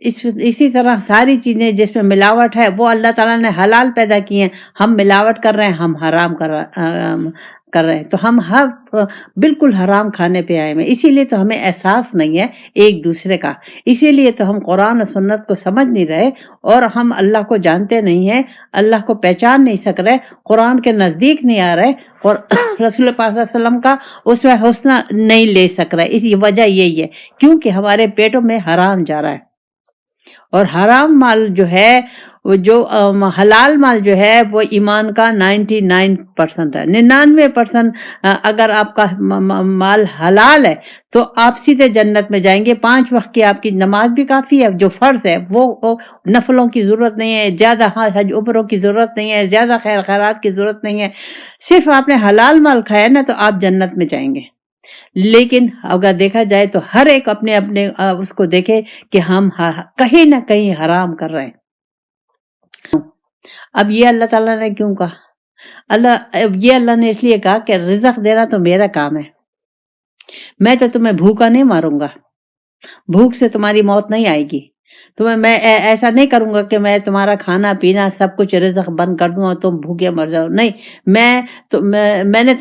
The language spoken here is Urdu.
اسی طرح ساری چیزیں جس میں ملاوٹ ہے وہ اللہ تعالیٰ نے حلال پیدا کی ہیں، ہم ملاوٹ کر رہے ہیں، ہم حرام کر رہے ہیں، تو ہم بالکل حرام کھانے پہ آئے ہیں۔ اسی لیے تو ہمیں احساس نہیں ہے ایک دوسرے کا، اسی لیے تو ہم قرآن و سنت کو سمجھ نہیں رہے، اور ہم اللہ کو جانتے نہیں ہیں، اللہ کو پہچان نہیں سک رہے، قرآن کے نزدیک نہیں آ رہے، اور رسول پاک صلی اللہ علیہ وسلم کا اسوہ حسنہ نہیں لے سک رہے۔ اس وجہ یہی ہے کیونکہ ہمارے پیٹوں میں حرام جا رہا ہے، اور حرام مال جو ہے وہ جو حلال مال جو ہے وہ ایمان کا 99% ہے، 99%۔ اگر آپ کا مال حلال ہے تو آپ سیدھے جنت میں جائیں گے۔ 5 وقت کی آپ کی نماز بھی کافی ہے، جو فرض ہے وہ نفلوں کی ضرورت نہیں ہے، زیادہ حج عمروں کی ضرورت نہیں ہے، زیادہ خیر خیرات کی ضرورت نہیں ہے، صرف آپ نے حلال مال کھایا نا تو آپ جنت میں جائیں گے۔ لیکن اگر دیکھا جائے تو ہر ایک اپنے اپنے اس کو دیکھے کہ ہم کہیں نہ کہیں حرام کر رہے ہیں۔ اب یہ اللہ تعالیٰ نے کیوں کہا؟ اللہ نے اس لیے کہا کہ رزق دینا تو میرا کام ہے، میں تو تمہیں بھوکا نہیں ماروں گا، بھوک سے تمہاری موت نہیں آئے گی، میں ایسا نہیں کروں گا کہ میں تمہارا کھانا پینا سب کچھ رزق بند کر دوں اور تم بھوکے مر جاؤ، نہیں، میں نے